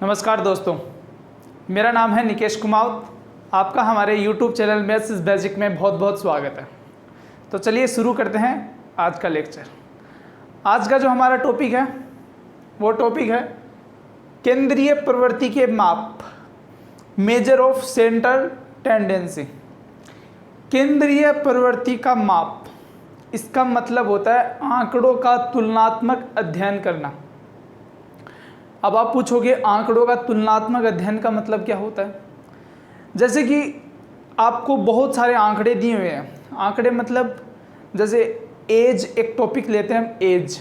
नमस्कार दोस्तों, मेरा नाम है निकेश कुमार। आपका हमारे YouTube channel maths is basic में बहुत बहुत स्वागत है। तो चलिए शुरू करते हैं आज का लेक्चर। आज का जो हमारा टॉपिक है वो टॉपिक है केंद्रीय प्रवृत्ति के माप, मेजर ऑफ सेंट्रल टेंडेंसी। केंद्रीय प्रवृत्ति का माप, इसका मतलब होता है आंकड़ों का तुलनात्मक अध्ययन करना। अब आप पूछोगे आंकड़ों का तुलनात्मक अध्ययन का मतलब क्या होता है। जैसे कि आपको बहुत सारे आंकड़े दिए हुए हैं। आंकड़े मतलब जैसे एज, एक टॉपिक लेते हैं हम एज।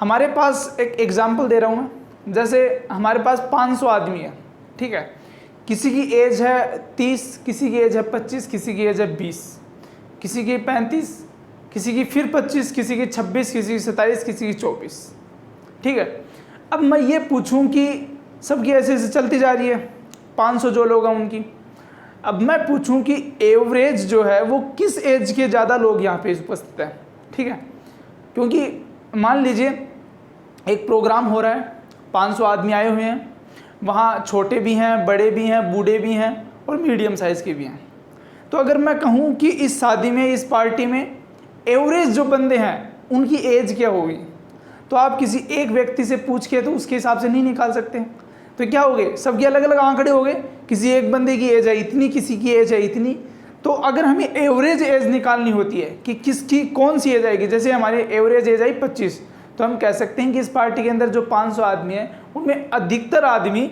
हमारे पास एक एग्जांपल दे रहा हूँ मैं। जैसे हमारे पास 500 आदमी है, ठीक है। किसी की एज है 30, किसी की एज है 25, किसी की एज है 20, किसी की 35, किसी की फिर 25, किसी की 26, किसी की 27, किसी की 24, ठीक है। अब मैं ये पूछूं कि सबकी ऐसे ऐसे चलती जा रही है 500 जो लोग हैं उनकी। अब मैं पूछूं कि एवरेज जो है वो किस एज के ज़्यादा लोग यहाँ पे उपस्थित हैं, ठीक है। क्योंकि मान लीजिए एक प्रोग्राम हो रहा है, 500 आदमी आए हुए हैं, वहाँ छोटे भी हैं, बड़े भी हैं, बूढ़े भी हैं और मीडियम साइज़ के भी हैं। तो अगर मैं कहूँ कि इस शादी में, इस पार्टी में एवरेज जो बंदे हैं उनकी एज क्या होगी, तो आप किसी एक व्यक्ति से पूछ के तो उसके हिसाब से नहीं निकाल सकते। तो क्या हो गए, सबके अलग अलग आंकड़े हो गए। किसी एक बंदे की एज है इतनी, किसी की एज है इतनी। तो अगर हमें एवरेज एज निकालनी होती है कि किसकी कौन सी एज आएगी, जैसे हमारी एवरेज एज आई 25, तो हम कह सकते हैं कि इस पार्टी के अंदर जो 500 आदमी हैं उनमें अधिकतर आदमी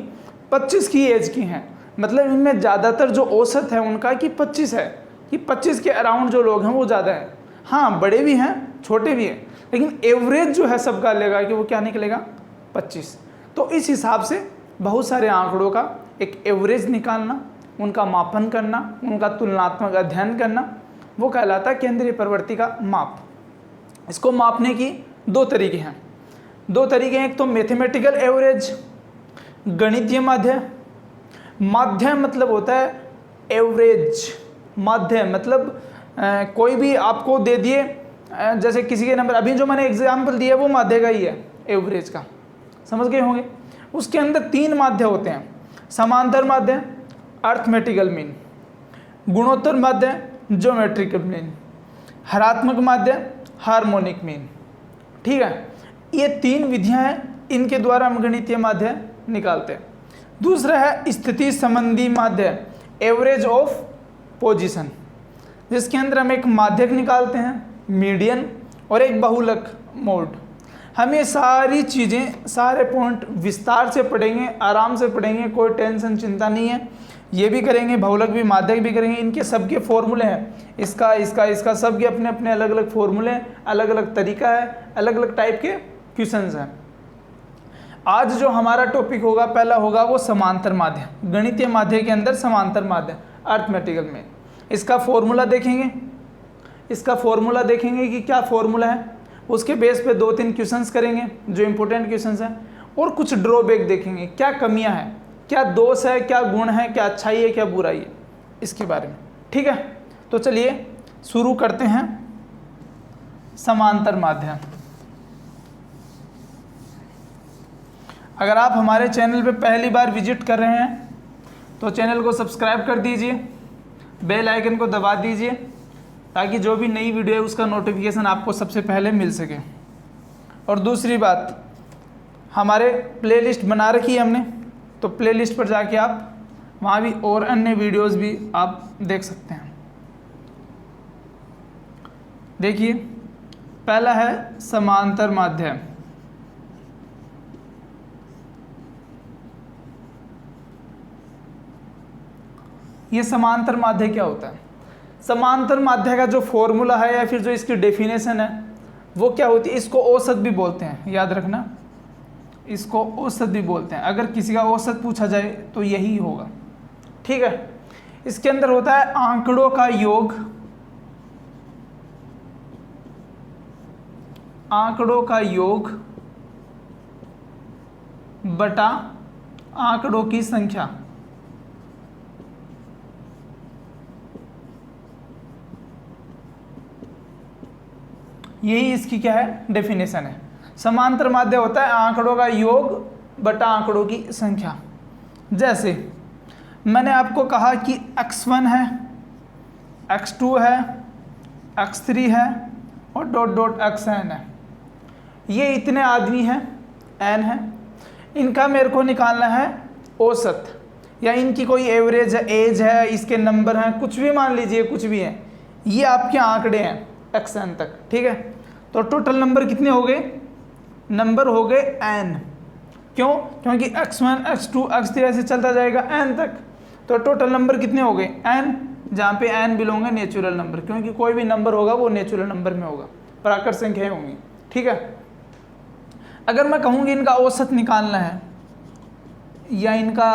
25 की एज की हैं। मतलब इनमें ज़्यादातर जो औसत है उनका कि 25 है, कि 25 के अराउंड जो लोग हैं वो ज़्यादा है। हाँ, बड़े भी हैं, छोटे भी हैं, लेकिन एवरेज जो है सबका लेगा कि वो क्या निकलेगा, 25। तो इस हिसाब से बहुत सारे आंकड़ों का एक एवरेज निकालना, उनका मापन करना, उनका तुलनात्मक अध्ययन करना, वो कहलाता है केंद्रीय प्रवृत्ति का माप। इसको मापने की दो तरीके हैं। एक तो मैथमेटिकल एवरेज, गणितीय माध्य। माध्य मतलब होता है एवरेज। माध्य मतलब कोई भी आपको दे दिए, जैसे किसी के नंबर, अभी जो मैंने एग्जाम्पल दिया वो माध्य का ही है, एवरेज का, समझ गए होंगे। उसके अंदर 3 माध्य होते हैं: समांतर माध्य, अर्थमेटिकल मीन, गुणोत्तर माध्य, ज्योमेट्रिकल मीन, हरात्मक माध्य, हार्मोनिक मीन, ठीक है। ये 3 विधियां हैं, इनके द्वारा हम गणितीय माध्य निकालते हैं। दूसरा है स्थिति संबंधी माध्य, एवरेज ऑफ पोजीशन, जिसके अंदर हम एक माध्यक निकालते हैं, मीडियन, और एक बहुलक, मोड। हम ये सारी चीज़ें, सारे पॉइंट विस्तार से पढ़ेंगे, आराम से पढ़ेंगे, कोई टेंशन चिंता नहीं है। ये भी करेंगे, बहुलक भी, माध्यक भी करेंगे। इनके सबके फॉर्मूले हैं, इसका इसका इसका, सबके अपने अपने अलग अलग फॉर्मूले हैं, अलग अलग तरीका है, अलग अलग टाइप के क्वेश्चंस हैं। आज जो हमारा टॉपिक होगा, पहला होगा वो समांतर माध्य। गणितीय माध्य के अंदर समांतर माध्य, अर्थमेटिकल में। इसका फॉर्मूला देखेंगे कि क्या फॉर्मूला है। उसके बेस पे 2-3 क्वेश्चंस करेंगे जो इंपॉर्टेंट क्वेश्चंस हैं, और कुछ ड्रॉबैक देखेंगे, क्या कमियां हैं, क्या दोष है, क्या गुण है, क्या अच्छाई है, क्या बुराई है, इसके बारे में, ठीक है। तो चलिए शुरू करते हैं समांतर माध्य। अगर आप हमारे चैनल पे पहली बार विजिट कर रहे हैं तो चैनल को सब्सक्राइब कर दीजिए, बेल आइकन को दबा दीजिए, ताकि जो भी नई वीडियो है उसका नोटिफिकेशन आपको सबसे पहले मिल सके। और दूसरी बात, हमारे प्लेलिस्ट बना रखी है हमने, तो प्लेलिस्ट पर जाके आप वहाँ भी और अन्य वीडियोस भी आप देख सकते हैं। देखिए, पहला है समांतर माध्य। ये समांतर माध्य क्या होता है? समांतर माध्य का जो फॉर्मूला है या फिर जो इसकी डेफिनेशन है वो क्या होती है? इसको औसत भी बोलते हैं, याद रखना, इसको औसत भी बोलते हैं। अगर किसी का औसत पूछा जाए तो यही होगा, ठीक है। इसके अंदर होता है आंकड़ों का योग, आंकड़ों का योग बटा आंकड़ों की संख्या। यही इसकी क्या है, डेफिनेशन है। समांतर माध्य होता है आंकड़ों का योग बटा आंकड़ों की संख्या। जैसे मैंने आपको कहा कि x1 है, x2 है, x3 है और डॉट डॉट xn है। ये इतने आदमी हैं, n है, इनका मेरे को निकालना है औसत, या इनकी कोई एवरेज है, एज है, इसके नंबर हैं, कुछ भी मान लीजिए, कुछ भी है। ये आपके आंकड़े हैं xn तक, ठीक है। तो टोटल नंबर कितने हो गए? नंबर हो गए n। क्यों? क्योंकि x1, x2, x3 ऐसे चलता जाएगा n तक। तो टोटल नंबर कितने हो गए? n, जहाँ पे n बिलोंग है नेचुरल नंबर, क्योंकि कोई भी नंबर होगा वो नेचुरल नंबर में होगा, प्राकृत संख्याएं होंगी, ठीक है। अगर मैं कहूँगी इनका औसत निकालना है या इनका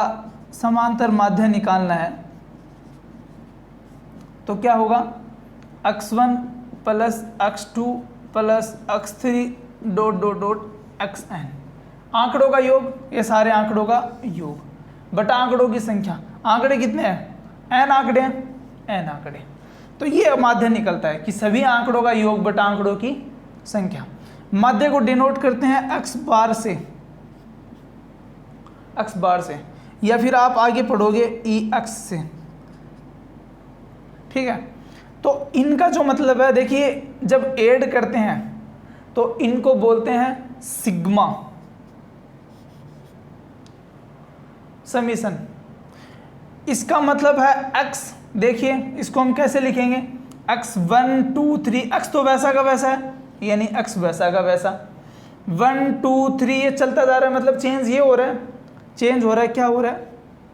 समांतर माध्य निकालना है, तो क्या होगा? x1 plus x2 plus x3 dot dot dot xn, आंकड़ों का योग, ये सारे आंकड़ों का योग बटा आंकड़ों की संख्या। आंकड़े कितने हैं? n आंकड़े हैं, n आंकड़े। तो ये माध्य निकलता है कि सभी आंकड़ों का योग बटा आंकड़ों की संख्या। माध्य को डिनोट करते हैं x बार से, x बार से, या फिर आप आगे पढ़ोगे ex से, ठीक है। तो इनका जो मतलब है, देखिए जब ऐड करते हैं तो इनको बोलते हैं सिग्मा, समीशन। इसका मतलब है x, देखिए इसको हम कैसे लिखेंगे? x1 2 3, x तो वैसा का वैसा है, यानी x वैसा का वैसा, 1 2 3 ये चलता जा रहा है, मतलब चेंज ये हो रहा है, चेंज हो रहा है, क्या हो रहा है?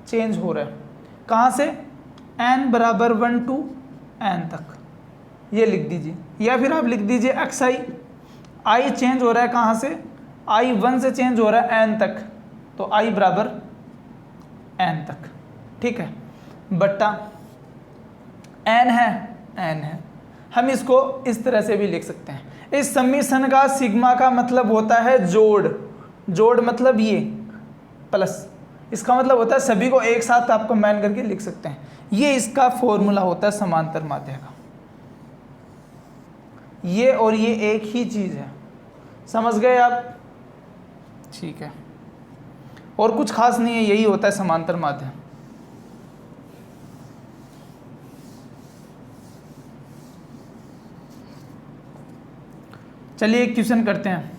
चेंज हो रहा है। कहाँ से? n बराबर 1 to n तक, ये लिख दीजिए, या फिर आप लिख दीजिए xi, i चेंज हो रहा है कहाँ से? i 1 से चेंज हो रहा है n तक, तो i बराबर n तक, ठीक है, बट्टा n है। हम इसको इस तरह से भी लिख सकते हैं। इस समीशन का सिग्मा का मतलब होता है जोड़, जोड़ मतलब ये प्लस, इसका मतलब होता है सभी को एक साथ आप कंबाइन करके लिख सकते हैं। ये इसका फॉर्मूला होता है समांतर माध्य का। ये और ये एक ही चीज है, समझ गए आप? ठीक है, और कुछ खास नहीं है, यही होता है समांतर माध्य। चलिए एक क्वेश्चन करते हैं।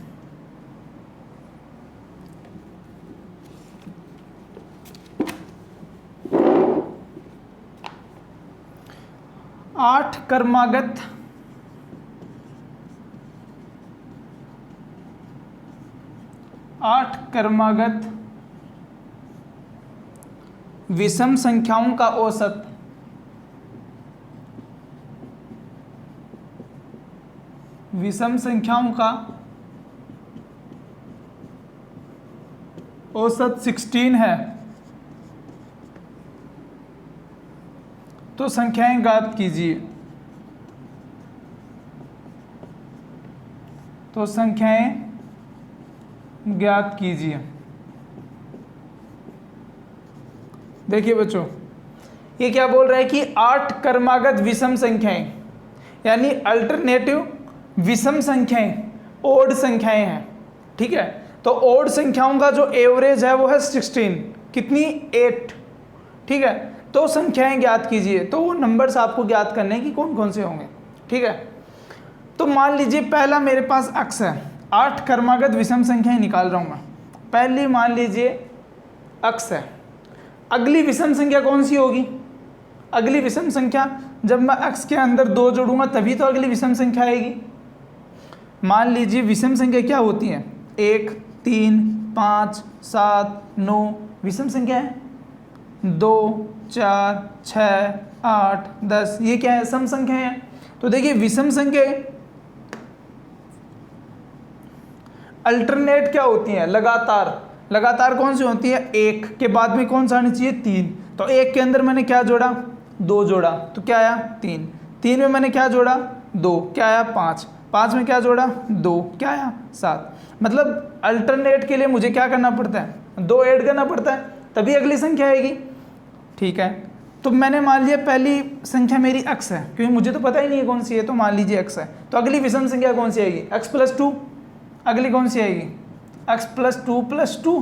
आठ क्रमागत विषम संख्याओं का औसत विषम संख्याओं का औसत 16 है, तो संख्याएं ज्ञात कीजिए। तो संख्याएं ज्ञात कीजिए। देखिए बच्चों, ये क्या बोल रहा है कि 8 क्रमागत विषम संख्याएं, यानी अल्टरनेटिव विषम संख्याएं, ओड संख्याएं हैं, ठीक है। तो ओड संख्याओं का जो एवरेज है वो है 16, कितनी? 8, ठीक है। तो संख्याएं ज्ञात कीजिए, तो वो नंबर्स आपको ज्ञात करने की कौन कौन से होंगे, ठीक है। तो मान लीजिए पहला मेरे पास x है, 8 क्रमागत विषम संख्याएं निकाल रहा हूं मैं। पहली मान लीजिए x है, अगली विषम संख्या कौन सी होगी? अगली विषम संख्या, जब मैं x के अंदर 2 जोड़ूंगा तभी तो अगली विषम संख्या आएगी। मान लीजिए विषम संख्या क्या होती है? 1 3 5 7 9 विषम संख्या है। 2 4 6 8 10 ये क्या है? सम संख्या है। तो देखिए विषम संख्या अल्टरनेट क्या होती है? लगातार। लगातार कौन सी होती है? 1 के बाद में कौन सा आनी चाहिए? 3। तो 1 के अंदर मैंने क्या जोड़ा? 2 जोड़ा, तो क्या आया? 3। 3 में मैंने क्या जोड़ा? 2, क्या आया? 5। 5 में क्या जोड़ा? 2, क्या आया? 7। मतलब अल्टरनेट के लिए मुझे क्या करना पड़ता है? 2 ऐड करना पड़ता है, तभी अगली संख्या आएगी, ठीक है। तो मैंने मान लिया पहली संख्या मेरी x है, क्योंकि मुझे तो पता ही नहीं है कौन सी है, तो मान लीजिए x है। तो अगली विषम संख्या कौन सी आएगी? x + 2। अगली कौन सी आएगी? x + 2 + 2।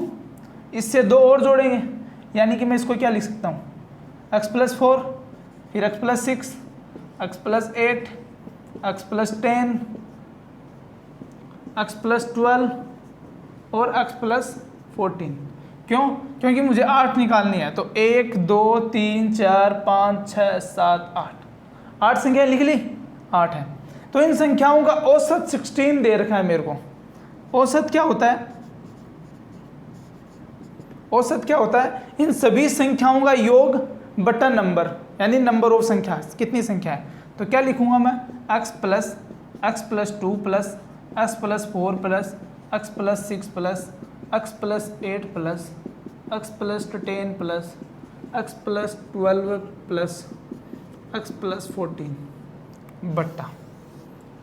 इससे 2 और जोड़ेंगे, यानी कि मैं इसको क्या लिख सकता हूँ, x+4, फिर x+6, x+8, x+10, x+12 और x+14। क्यों? क्योंकि मुझे 8 निकालनी है। तो 1 2 3 4 5 6 7 8, 8 संख्या लिख ली, 8 है। तो इन संख्याओं का औसत 16 दे रखा है मेरे को। औसत क्या होता है? औसत क्या होता है? इन सभी संख्याओं का योग बटा नंबर, यानी नंबर ऑफ संख्या, कितनी संख्या है। तो क्या लिखूंगा मैं, x+2 plus x+4 plus x+6 plus x+8 plus x+10 plus x+12 plus x+14 बट्टा,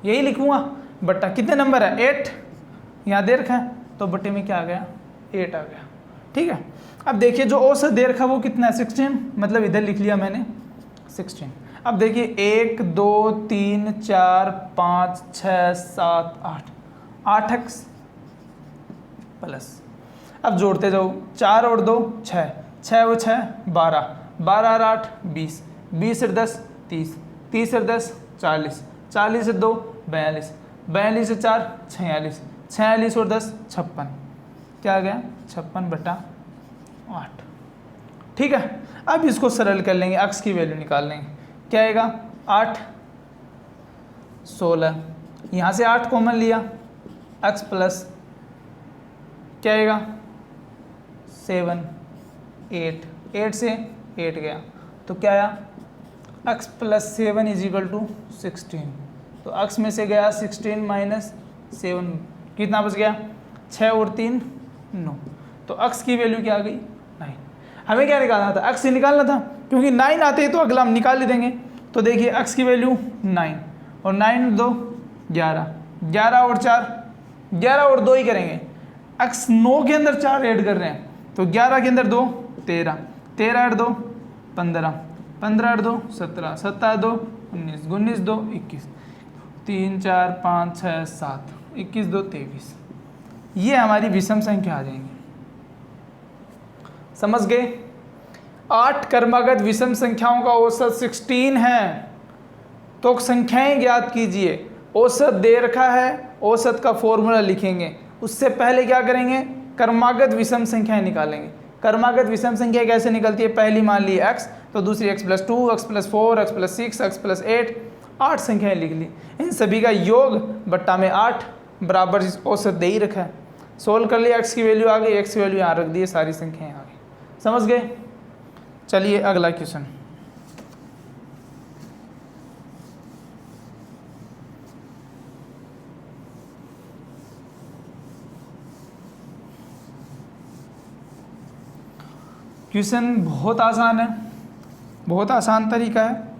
यही लिखूंगा बट्टा। कितने नंबर है? 8 यहाँ दे रखा है, तो बट्टे में क्या आ गया, 8 आ गया। ठीक है। अब देखिए जो औसत दे रखा है वो कितना है, 16, मतलब इधर लिख लिया मैंने 16। अब देखिए 1 2 3 4 5 6 7 8, 8x प्लस, अब जोड़ते जाओ, 4 और 2 6, 6 और 6 12, 12 और 8 20, 20 और 10 30, 30 और 10 40, 40 और 2 42, 42 और 4 46, 46 और 10 56, क्या आ गया, 56 बटा 8। ठीक है। अब इसको सरल कर लेंगे, x की वैल्यू निकाल लेंगे। क्या आएगा, 8 16, यहाँ से 8 कॉमन लिया, x प्लस क्या आएगा 7 8, 8 से 8 गया, तो क्या आया, x plus 7 is equal to 16। तो x में से गया 16 माइनस 7, कितना बच गया, 6 और 3 9। तो x की वैल्यू क्या आ गई, 9। हमें क्या निकालना था, x से निकालना था, क्योंकि 9 आते हैं तो अगला हम निकाल ही देंगे। तो देखिए x की वैल्यू 9 और 9 2 11, 11 और 4 11 और 2 ही करेंगे। x 9 के अंदर 4 ऐड कर रहे हैं, तो 11 के अंदर 2 13, 13 और 2 15, 15 और 2 17, 17 और 2 19, 19 2 21, 3 4 5 6 7, 21 2 23। ये हमारी विषम संख्या आ जाएंगी। समझ गए। 8 क्रमागत विषम संख्याओं का औसत 16 है। तो संख्याएं ज्ञात कीजिए। औसत दे रखा है, औसत का फॉर्मूला लिखेंगे। उससे पहले क्या करेंगे, क्रमागत विषम संख्याएं निकालेंगे। क्रमागत विषम संख्या कैसे निकलती है, पहली मान ली x, तो दूसरी x+2, x+4, x+6, x+8, 8 संख्याएं लिख ली। इन सभी का योग बट्टा में 8 बराबर औसत दे ही रखा है। सोल्व कर लिया, x की वैल्यू आ गई, x की वैल्यू यहाँ रख दी, सारी संख्याएं आ गई। समझ गए। चलिए अगला क्वेश्चन। क्वेश्चन बहुत आसान है, बहुत आसान तरीका है।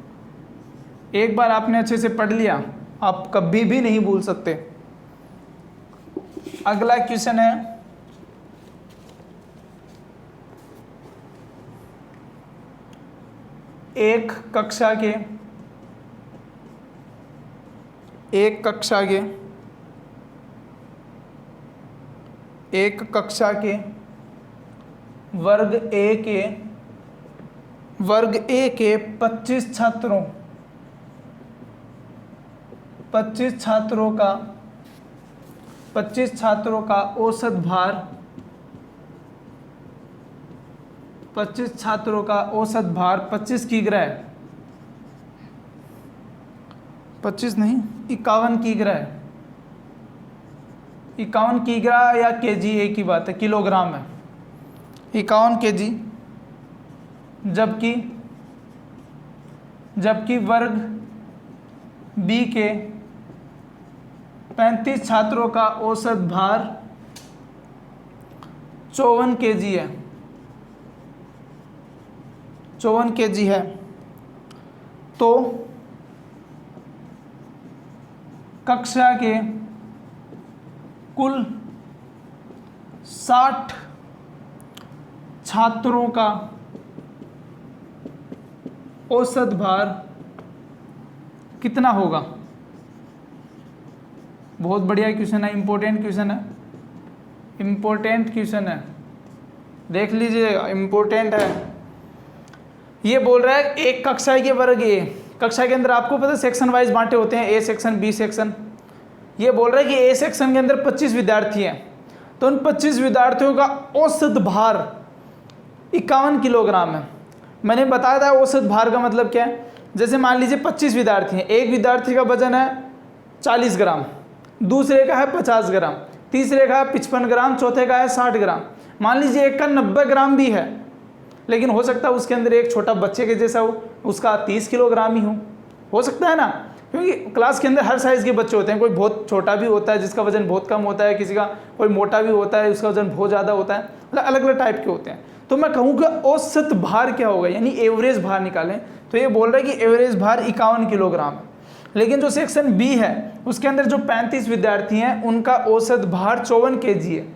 एक बार आपने अच्छे से पढ़ लिया, आप कभी भी नहीं भूल सकते। अगला क्वेश्चन है, एक कक्षा के वर्ग ए के 25 छात्रों का औसत भार 25 छात्रों का औसत भार 25 किग्रा है। 25 नहीं, 51 किग्रा है। 51 किग्रा या केजी एक ही बात है, किलोग्राम है। 51 केजी, जबकि वर्ग बी के 35 छात्रों का औसत भार 54 केजी है। 54 केजी है। तो कक्षा के कुल 60 छात्रों का औसत भार कितना होगा। बहुत बढ़िया क्वेश्चन है, इंपॉर्टेंट क्वेश्चन है। देख लीजिए, इम्पोर्टेंट है। ये बोल रहा है एक कक्षा के वर्ग ए, कक्षा के अंदर आपको पता है सेक्शन वाइज बांटे होते हैं, ए सेक्शन, बी सेक्शन। ये बोल रहा है कि ए सेक्शन के अंदर 25 विद्यार्थी हैं, तो उन 25 विद्यार्थियों का औसत भार 51 किलोग्राम है। मैंने बताया था औसत भार का मतलब क्या है। जैसे मान लीजिए 25 विद्यार्थी हैं, एक विद्यार्थी का वजन है 40 ग्राम, दूसरे का है 50 ग्राम, तीसरे का है 55 ग्राम, चौथे का है 60 ग्राम। मान लीजिए एक का 90 ग्राम भी है, लेकिन हो सकता है उसके अंदर एक छोटा बच्चे के जैसा हो, उसका 30 किलोग्राम ही हो सकता है ना, क्योंकि क्लास के अंदर हर साइज़ के बच्चे होते हैं। कोई बहुत छोटा भी होता है जिसका वजन बहुत कम होता है, किसी का कोई मोटा भी होता है उसका वजन बहुत ज़्यादा होता है, मतलब अलग अलग टाइप के होते हैं। तो मैं कहूँ कि औसत भार क्या होगा, यानी एवरेज भार निकालें, तो ये बोल रहा है कि एवरेज भार 51 किलोग्राम है। लेकिन जो सेक्शन बी है उसके अंदर जो 35 विद्यार्थी हैं उनका औसत भार 54 kg है।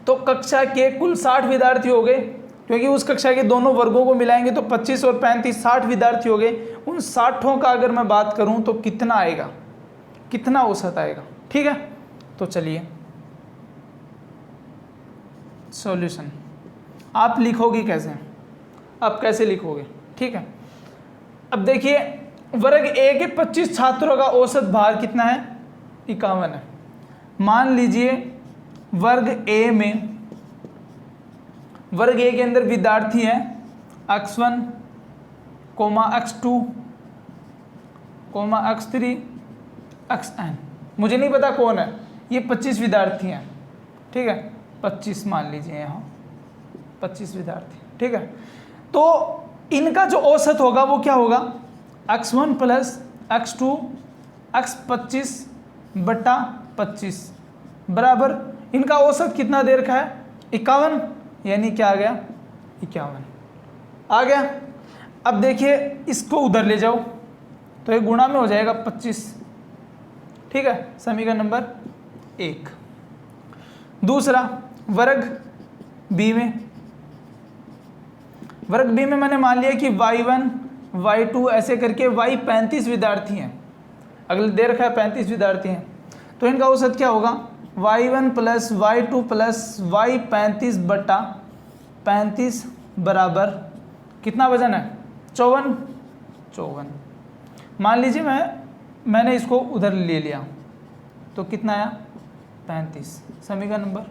तो कक्षा के कुल 60 विद्यार्थी हो गए, क्योंकि उस कक्षा के दोनों वर्गों को मिलाएंगे तो 25 और 35 60 विद्यार्थी हो गए। उन 60 का अगर मैं बात करूं तो कितना आएगा, कितना औसत आएगा, ठीक है। तो चलिए सॉल्यूशन आप लिखोगे कैसे, अब कैसे लिखोगे, ठीक है। अब देखिए वर्ग ए के 25 छात्रों का औसत भार कितना है, 51 है। मान लीजिए वर्ग ए के अंदर विद्यार्थी हैं x1, x2, x3, xn, मुझे नहीं पता कौन है, ये 25 विद्यार्थी हैं, ठीक है। 25 मान लीजिए यहाँ 25 विद्यार्थी, ठीक है। तो इनका जो औसत होगा वो क्या होगा, x1 + x2 x25 बटा 25 बराबर इनका औसत कितना दे रखा है, 51, यानी क्या आ गया, 51 आ गया। अब देखिए इसको उधर ले जाओ तो ये गुणा में हो जाएगा 25, ठीक है, समीकरण नंबर 1। दूसरा वर्ग बी में मैंने मान लिया कि y1 y2 ऐसे करके y 35 विद्यार्थी हैं, अगले दे रखा है 35 विद्यार्थी हैं, तो इनका औसत क्या होगा, y1 + y2 + y 35 बटा 35 बराबर कितना वजन है, 54। मान लीजिए मैंने इसको उधर ले लिया तो कितना आया, 35, समीकरण नंबर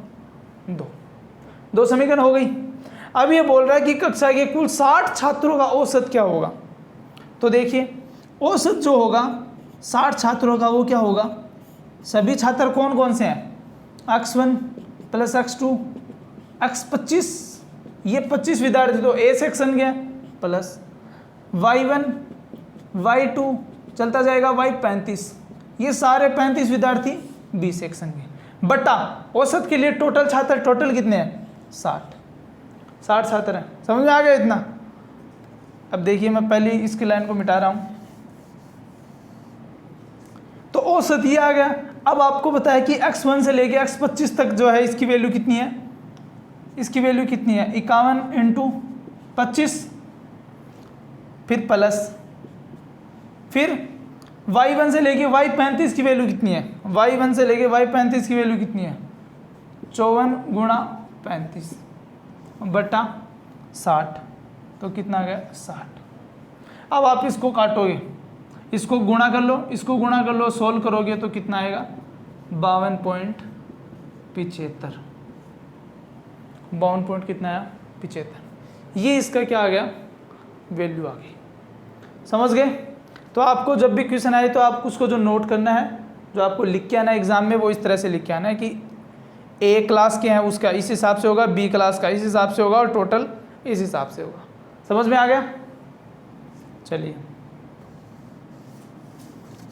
2 समीकरण हो गई। अब ये बोल रहा है कि कक्षा के कुल 60 छात्रों का औसत क्या होगा। तो देखिए औसत जो होगा 60 छात्रों का वो क्या होगा, सभी छात्र कौन कौन से हैं, x1 + x2 x25, ये 25 विद्यार्थी तो ए सेक्शन के प्लस y1 y2 चलता जाएगा y 35, ये सारे 35 विद्यार्थी बी सेक्शन के, बटा औसत के लिए टोटल छात्र टोटल कितने हैं, 60 छात्र हैं। समझ में आ गया इतना। अब देखिए मैं पहले इसकी लाइन को मिटा रहा हूँ, तो औसत ये आ गया। अब आपको बताया कि x1 से लेके x25 तक जो है इसकी वैल्यू कितनी है, इसकी वैल्यू कितनी है, 51 × 25, फिर प्लस, फिर y1 से लेके y 35 की वैल्यू कितनी है, y1 से लेके y 35 की वैल्यू कितनी है, 54 × 35 बटा 60, तो कितना आ गया, 60। अब आप इसको काटोगे, इसको गुणा कर लो, इसको गुणा कर लो, सोल्व करोगे तो कितना आएगा, 52.75, 52 पॉइंट कितना आया, 75। ये इसका क्या आ गया, वैल्यू आ गई। समझ गए। तो आपको जब भी क्वेश्चन आए तो आप उसको जो नोट करना है, जो आपको लिख के आना है एग्जाम में, वो इस तरह से लिख के आना है कि ए क्लास के हैं उसका इस हिसाब से होगा, बी क्लास का इस हिसाब से होगा और टोटल इस हिसाब से होगा। समझ में आ गया। चलिए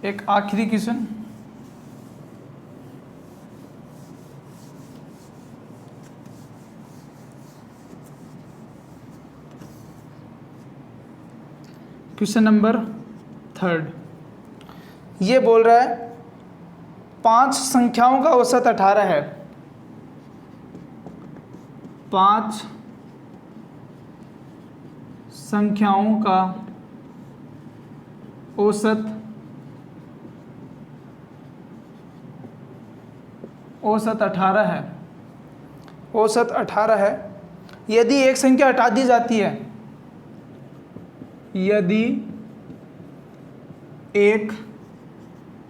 एक आखिरी क्वेश्चन, क्वेश्चन नंबर 3। ये बोल रहा है 5 संख्याओं का औसत 18 है, 5 संख्याओं का औसत 18 है, औसत 18 है। यदि एक संख्या हटा दी जाती है, यदि एक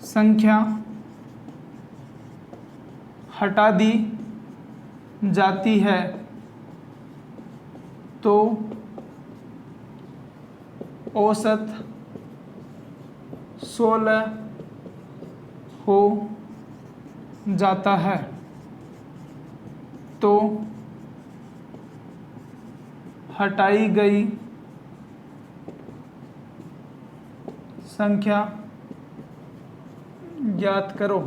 संख्या हटा दी जाती है तो औसत 16 हो जाता है। तो हटाई गई संख्या ज्ञात करो।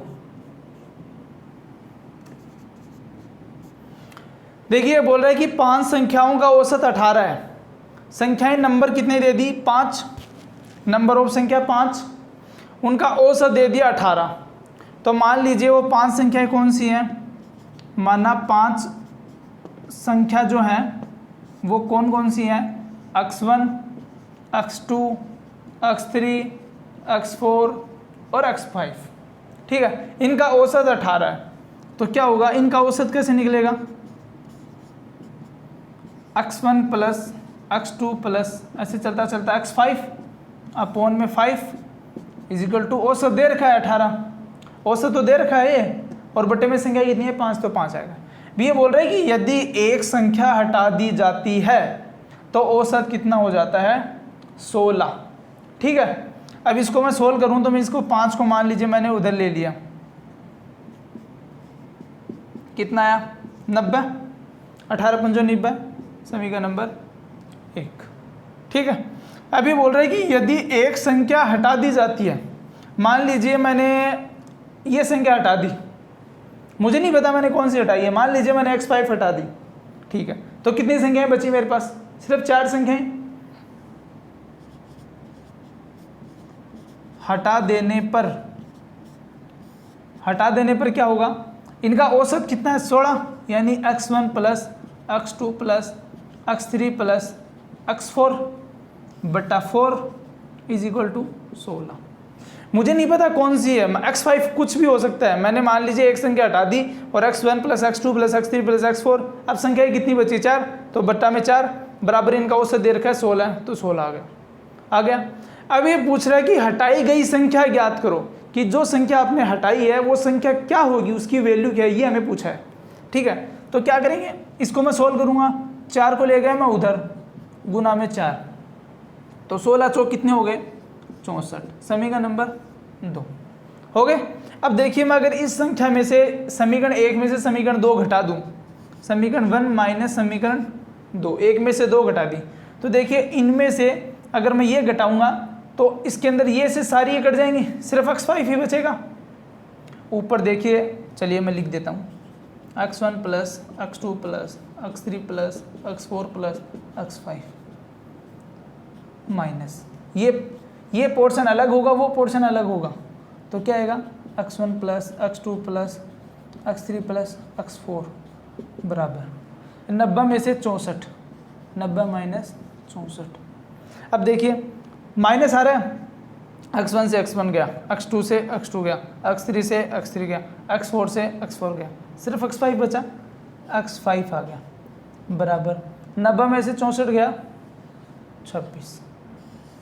देखिए बोल रहा है कि 5 संख्याओं का औसत 18 है। संख्याएं नंबर कितने दे दी? 5, नंबर ऑफ संख्या 5, उनका औसत दे दिया 18। तो मान लीजिए वो 5 संख्याएं कौन सी हैं? माना 5 संख्या जो हैं वो कौन कौन सी हैं? x1, x2, x3, x4 और x5। ठीक है, इनका औसत 18 है। तो क्या होगा, इनका औसत कैसे निकलेगा? x1 प्लस x2 प्लस ऐसे चलता चलता x5 अपॉन में 5 इज इक्वल टू, औसत दे रखा है 18, औसत तो दे रखा है ये, और बटे में संख्या कितनी है? 5, तो 5 आएगा। भी ये बोल रहे हैं कि यदि एक संख्या हटा दी जाती है तो औसत कितना हो जाता है? 16। ठीक है, अब इसको मैं सोल्व करूं तो मैं इसको 5 को मान लीजिए मैंने उधर ले लिया, कितना आया? 90, 18 पंजो 90, समीकरण नंबर 1। ठीक है, अभी बोल रहे हैं कि यदि एक संख्या हटा दी जाती है, मान लीजिए मैंने ये संख्या हटा दी, मुझे नहीं पता मैंने कौन सी हटाई है, मान लीजिए मैंने x5 हटा दी। ठीक है, तो कितनी संख्याएं बची मेरे पास? सिर्फ 4 संख्याएं। हटा देने पर क्या होगा? इनका औसत कितना है? 16, यानी x1 plus x2 plus x3 plus x4 बटा 4 इज इक्वल टू 16। मुझे नहीं पता कौन सी है, x5 कुछ भी हो सकता है। मैंने मान लीजिए एक संख्या हटा दी और x1 plus x2 plus x3 plus x4, अब संख्या कितनी बची? 4, तो बट्टा में 4 बराबर इनका औसत दे रखा है 16, तो 16 आ गया। अब ये पूछ रहा है कि हटाई गई संख्या ज्ञात करो, कि जो संख्या आपने हटाई है वो संख्या क्या होगी, उसकी वैल्यू क्या है, ये हमें पूछा है। ठीक है, तो क्या करेंगे, इसको मैं सोल्व करूंगा। 4 को ले गया मैं उधर, गुना में 4, तो 16 चौक कितने हो गए? 64। समीकरण नंबर 2 हो गए। अब देखिए मैं अगर इस संख्या में से समीकरण 1 में से समीकरण 2 घटा दूं, समीकरण 1 माइनस समीकरण 2, 1 में से 2 घटा दी, तो देखिए इनमें से अगर मैं ये घटाऊंगा तो इसके अंदर ये से सारी ये कट जाएंगी, सिर्फ x5 ही बचेगा। ऊपर देखिए, चलिए मैं लिख देता हूँ, x1 plus x2 plus x3 plus x4 plus x5 minus ये पोर्शन अलग होगा, वो पोर्शन अलग होगा, तो क्या आएगा? x1 plus x2 plus x3 plus x4 बराबर 90 में से 64, 90 माइनस 64। अब देखिए माइनस आ रहा है, x1 से x1 गया, x2 से x2 गया, x3 से x3 गया, x4 से x4 गया, सिर्फ x5 बचा, x5 आ गया बराबर 90 में से 64 गया 26,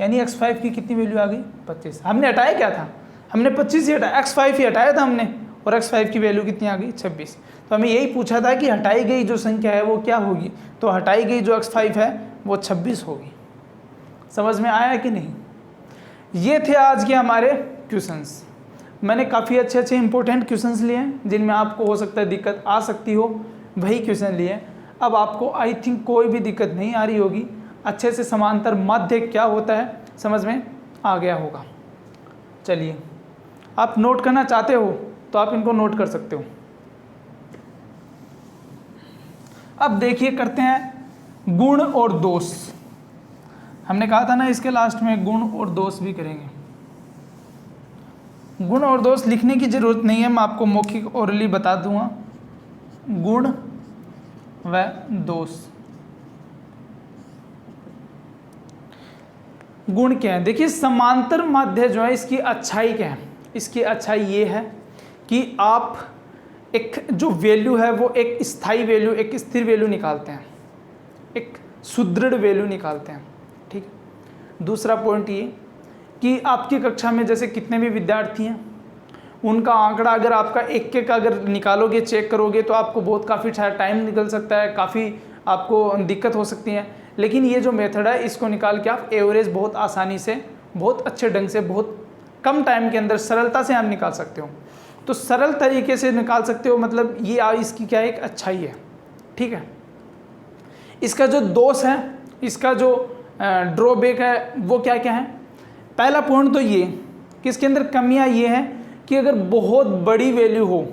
यानी x5 की कितनी वैल्यू आ गई? 25। हमने हटाया क्या था? हमने 25 ही हटाया, x5 ही हटाया था हमने, और x5 की वैल्यू कितनी आ गई? 26। तो हमें यही पूछा था कि हटाई गई जो संख्या है वो क्या होगी, तो हटाई गई जो x5 है वो 26 होगी। समझ में आया कि नहीं? ये थे आज के हमारे क्वेश्चंस। मैंने काफ़ी अच्छे अच्छे इंपॉर्टेंट क्वेश्चंस लिए हैं जिनमें आपको हो सकता है दिक्कत आ सकती हो, वही क्वेश्चन लिए। अब आपको आई थिंक कोई भी दिक्कत नहीं आ रही होगी, अच्छे से समांतर माध्य क्या होता है समझ में आ गया होगा। चलिए, आप नोट करना चाहते हो तो आप इनको नोट कर सकते हो। अब देखिए करते हैं गुण और दोष। हमने कहा था ना इसके लास्ट में गुण और दोष भी करेंगे। गुण और दोष लिखने की जरूरत नहीं है, मैं आपको मौखिक ओरली बता दूंगा। गुण व दोष। गुण क्या है? देखिए समांतर माध्य जो है इसकी अच्छाई क्या है? इसकी अच्छाई ये है कि आप एक जो वैल्यू है वो एक स्थायी वैल्यू, एक स्थिर वैल्यू निकालते हैं। एक सुदृढ़ वैल्यू निकालते हैं। ठीक है। दूसरा पॉइंट ये कि आपकी कक्षा में जैसे कितने भी विद्यार्थी हैं, उनका आंकड़ा अगर आपका एक एक अगर निकालोगे, चेक करोगे तो आपको बहुत काफ़ी टाइम निकल सकता है, काफ़ी आपको दिक्कत हो सकती है। लेकिन ये जो मेथड है इसको निकाल के आप एवरेज बहुत आसानी से, बहुत अच्छे ढंग से, बहुत कम टाइम के अंदर सरलता से आप निकाल सकते हो। तो सरल तरीके से निकाल सकते हो, मतलब ये इसकी क्या एक अच्छाई है। ठीक है। इसका जो दोष है, इसका जो ड्रॉबैक है वो क्या क्या है। पहला पॉइंट तो ये कि इसके अंदर कमियां ये है कि अगर बहुत बड़ी वैल्यू हो,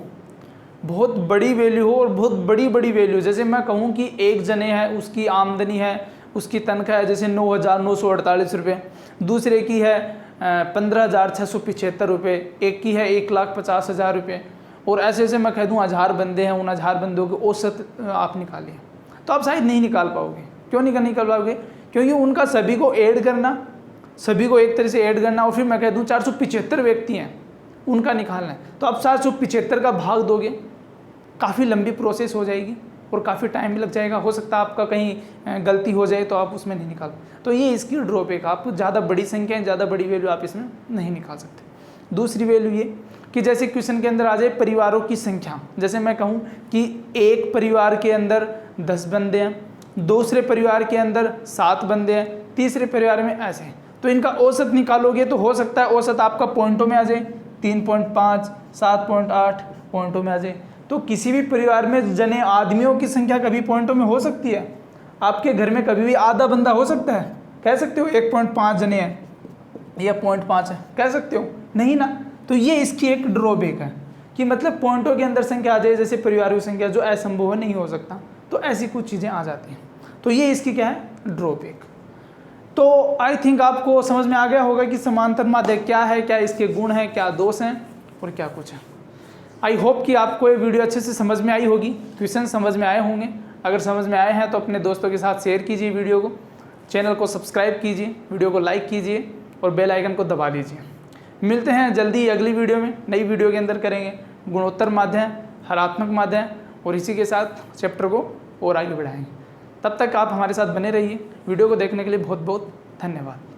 बहुत बड़ी वैल्यू हो और बहुत बड़ी बड़ी वैल्यू, जैसे मैं कहूँ कि एक जने है उसकी आमदनी है, उसकी तनख्वाह है जैसे 9,948 रुपये, दूसरे की है 15,675 रुपये, एक की है 1,50,000 रुपये, और ऐसे ऐसे मैं कह दूँ 1000 बंदे हैं, उन 1000 बंदों के औसत आप निकालिए तो आप शायद नहीं निकाल पाओगे। क्यों नहीं निकाल पाओगे? क्योंकि उनका सभी को ऐड करना, सभी को एक तरह से ऐड करना, और फिर मैं कह दूँ 475 व्यक्ति हैं उनका निकालना है, तो आप 475 का भाग दोगे, काफ़ी लंबी प्रोसेस हो जाएगी और काफ़ी टाइम भी लग जाएगा। हो सकता है आपका कहीं गलती हो जाए तो आप उसमें नहीं निकाल। तो ये इसकी ड्रॉबैक, आप ज़्यादा बड़ी संख्या, ज़्यादा बड़ी वैल्यू आप इसमें नहीं निकाल सकते। दूसरी वैल्यू ये कि जैसे क्वेश्चन के अंदर आ जाए परिवारों की संख्या, जैसे मैं कहूँ कि एक परिवार के अंदर 10 बंदे हैं, दूसरे परिवार के अंदर 7 बंदे हैं, तीसरे परिवार में ऐसे, तो इनका औसत निकालोगे तो हो सकता है औसत आपका पॉइंटों में आ जाए, 3.5, 7.8 पॉइंटों में आ जाए। तो किसी भी परिवार में जने आदमियों की संख्या कभी पॉइंटों में हो सकती है। आपके घर में कभी भी आधा बंदा हो सकता है, कह सकते हो 1.5 जने हैं या 0.5 है, कह सकते हो? नहीं ना। तो ये इसकी एक ड्रॉबैक है कि मतलब पॉइंटों के अंदर संख्या आ जाए जैसे परिवारों की संख्या, जो असंभव नहीं हो सकता, तो ऐसी कुछ चीज़ें आ जाती हैं। तो ये इसकी क्या है? ड्रॉबैक। तो आई थिंक आपको समझ में आ गया होगा कि समांतर माध्य क्या है, क्या इसके गुण हैं, क्या दोष हैं और क्या कुछ है। आई होप कि आपको ये वीडियो अच्छे से समझ में आई होगी, क्वेश्चन समझ में आए होंगे। अगर समझ में आए हैं तो अपने दोस्तों के साथ शेयर कीजिए वीडियो को, चैनल को सब्सक्राइब कीजिए, वीडियो को लाइक कीजिए और बेल आइकन को दबा लीजिए। मिलते हैं जल्दी अगली वीडियो में, नई वीडियो के अंदर करेंगे गुणोत्तर माध्य, हरात्मक माध्य, और इसी के साथ चैप्टर को और आगे बढ़ाएंगे। तब तक आप हमारे साथ बने रहिए। वीडियो को देखने के लिए बहुत बहुत धन्यवाद।